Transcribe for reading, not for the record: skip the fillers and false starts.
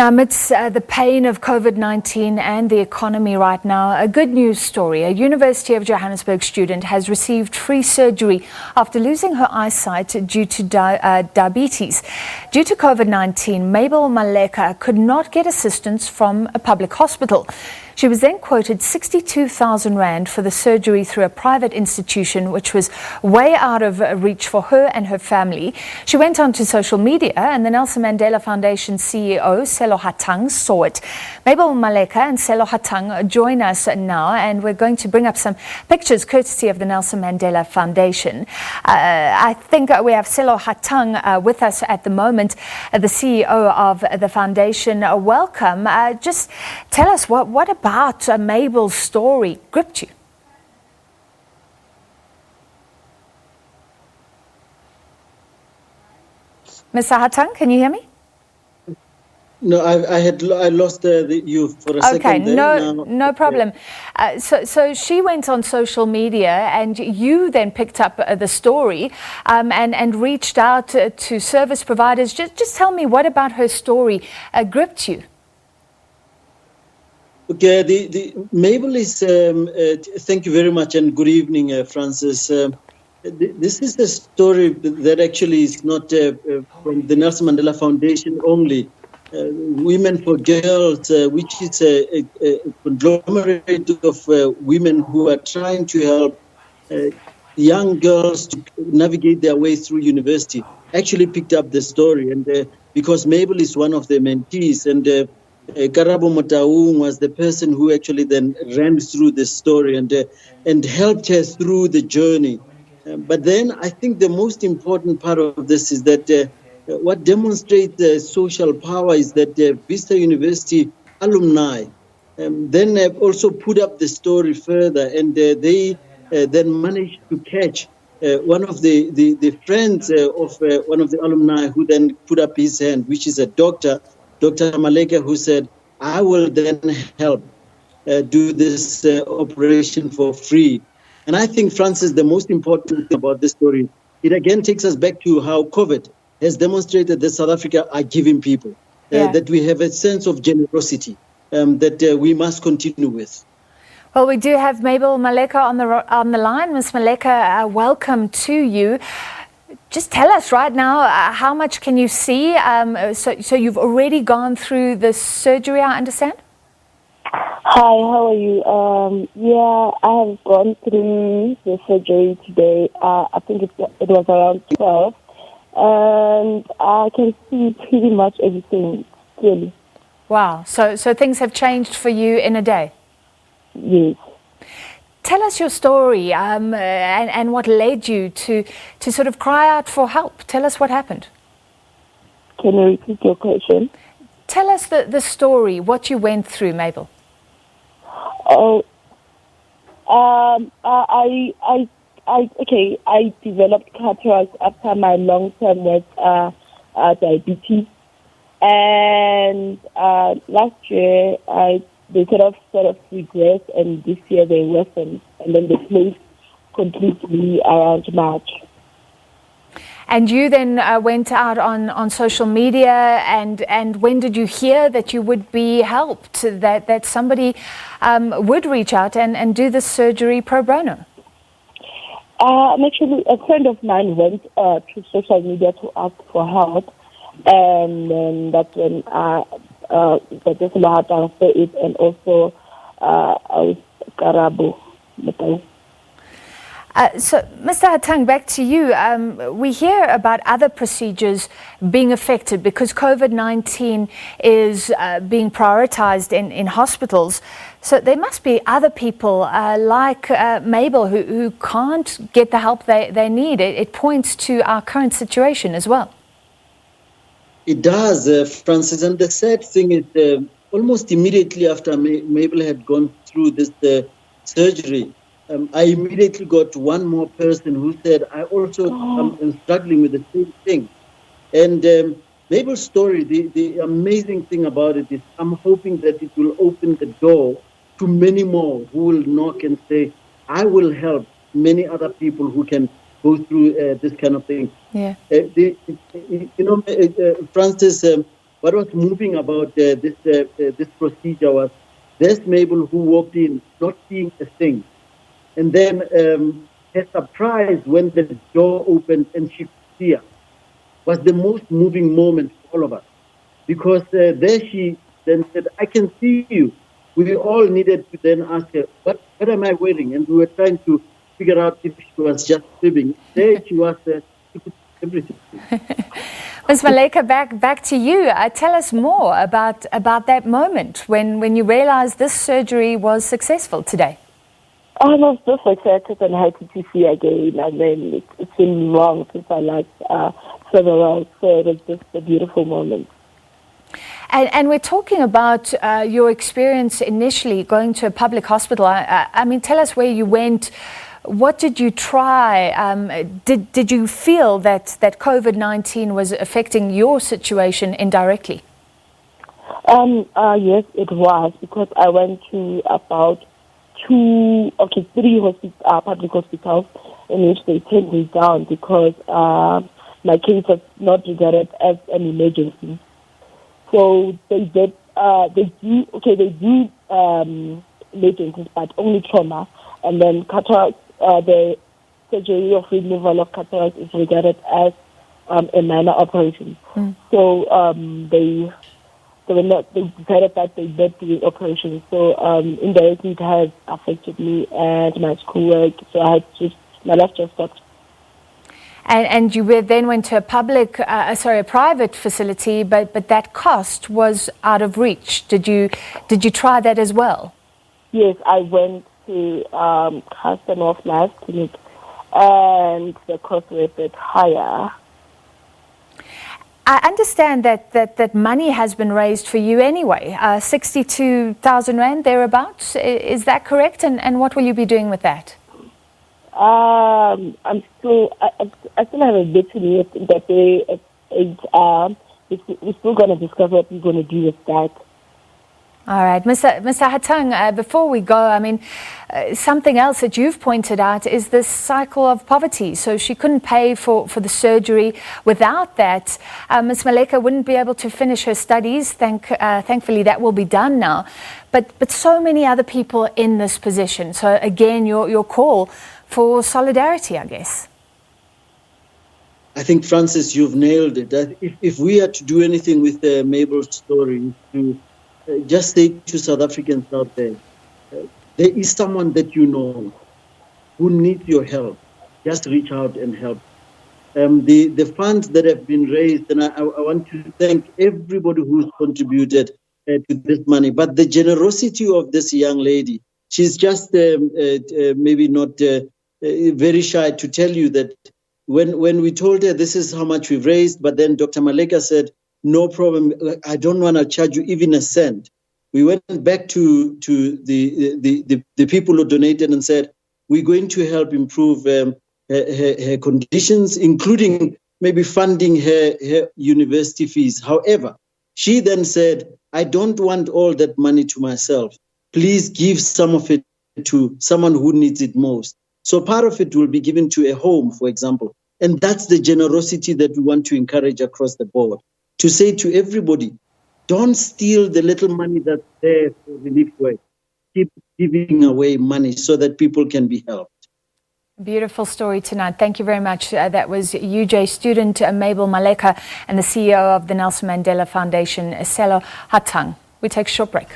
Now, amidst the pain of COVID-19 and the economy right now, a good news story. A University of Johannesburg student has received free surgery after losing her eyesight due to diabetes. Due to COVID-19, Mabel Maleka could not get assistance from a public hospital. She was then quoted 62,000 Rand for the surgery through a private institution, which was way out of reach for her and her family. She went on to social media, and the Nelson Mandela Foundation CEO, Selo Hatang, saw it. Mabel Maleka and Selo Hatang join us now, and we're going to bring up some pictures courtesy of the Nelson Mandela Foundation. I think we have Selo Hatang with us at the moment, the CEO of the foundation. Welcome. Just tell us what about Mabel's story gripped you? Mr. Hatang, can you hear me? No, I lost you for a second. Okay, no problem. So she went on social media, and you then picked up the story and reached out to service providers. Just tell me, what about her story gripped you? Okay, the Mabel is. Thank you very much, and good evening, Francis. This is a story that actually is not from the Nelson Mandela Foundation only. Women for Girls, which is a conglomerate of women who are trying to help young girls to navigate their way through university, actually picked up the story. And because Mabel is one of the mentees, and Karabo Motaung was the person who actually then ran through the story and helped her through the journey. But then I think the most important part of this is that what demonstrates social power is that Vista University alumni then also put up the story further, and they then managed to catch one of the friends of one of the alumni who then put up his hand, which is a Dr. Maleka, who said, I will then help do this operation for free. And I think, Francis, the most important thing about this story, it again takes us back to how COVID has demonstrated that South Africa are giving people, that we have a sense of generosity that we must continue with. Well, we do have Mabel Maleka on the line. Ms. Maleka, welcome to you. Just tell us right now, how much can you see? So you've already gone through the surgery, I understand? Hi, how are you? I have gone through the surgery today. I think it was around 12. And I can see pretty much everything clearly. Wow. So things have changed for you in a day? Yes. Tell us your story and what led you to sort of cry out for help. Tell us what happened. Can you repeat your question? Tell us the story, what you went through, Mabel. Oh, I developed cataracts after my long-term with diabetes, and last year they sort of regressed, and this year they worsened, and then they placed completely around March. And you then went out on social media, and when did you hear that you would be helped, that somebody would reach out and do the surgery pro bono? Actually, a friend of mine went to social media to ask for help, and then that's when the Desla had for it, and also Karabo. So, Mr. Hatang, back to you. We hear about other procedures being affected because COVID-19 is being prioritized in hospitals. So there must be other people like Mabel who can't get the help they need. It points to our current situation as well. It does, Francis. And the sad thing is almost immediately after Mabel had gone through this surgery, I immediately got one more person who said, I also am struggling with the same thing. And Mabel's story, the amazing thing about it is I'm hoping that it will open the door to many more who will knock and say, I will help many other people who can go through this kind of thing. Yeah. Francis, what was moving about this procedure was there's Mabel who walked in not seeing a thing. And then her surprise when the door opened and she could see us was the most moving moment for all of us. Because there she then said, I can see you. We all needed to then ask her, what am I wearing? And we were trying to figure out if she was just fibbing. There she was, she could see everything. Ms. Maleka, back to you. Tell us more about that moment when you realized this surgery was successful today. I was just excited and happy to see again. I mean, it's been long since I last several, so it was just a beautiful moment. And we're talking about your experience initially going to a public hospital. I mean, tell us where you went. What did you try? Did you feel that COVID-19 was affecting your situation indirectly? Yes, it was, because I went to about three public hospitals in which they turned me down because my case was not regarded as an emergency. So they do emergencies, but only trauma, and then cataract, the surgery of removal of cataract is regarded as a minor operation. So they decided that they were doing operations. So indirectly it has affected me and my schoolwork. So my life just stopped. And you then went to a private facility, but that cost was out of reach. Did you try that as well? Yes, I went to Custom Life Clinic, and the cost was a bit higher. I understand that money has been raised for you anyway, 62,000 Rand thereabouts. Is that correct? And what will you be doing with that? I still have a bit to do that day. We're still going to discuss what we're going to do with that. All right, Mr. Hatang, before we go, I mean, something else that you've pointed out is this cycle of poverty. So she couldn't pay for the surgery. Without that, Ms. Maleka wouldn't be able to finish her studies. Thankfully, that will be done now. But so many other people in this position. So again, your call for solidarity, I guess. I think, Francis, you've nailed it. If we are to do anything with Mabel's story, to just say to South Africans out there, there is someone that you know who needs your help. Just reach out and help. The funds that have been raised, and I want to thank everybody who's contributed to this money, but the generosity of this young lady, she's just maybe not very shy to tell you that when we told her this is how much we've raised, but then Dr. Maleka said, no problem, I don't want to charge you even a cent. We went back to the people who donated and said, we're going to help improve her conditions, including maybe funding her university fees. However, she then said, I don't want all that money to myself. Please give some of it to someone who needs it most. So part of it will be given to a home, for example. And that's the generosity that we want to encourage across the board. To say to everybody, don't steal the little money that's there for relief work. Keep giving away money so that people can be helped. Beautiful story tonight. Thank you very much. That was UJ student Mabel Maleka and the CEO of the Nelson Mandela Foundation, Selo Hatang. We take a short break.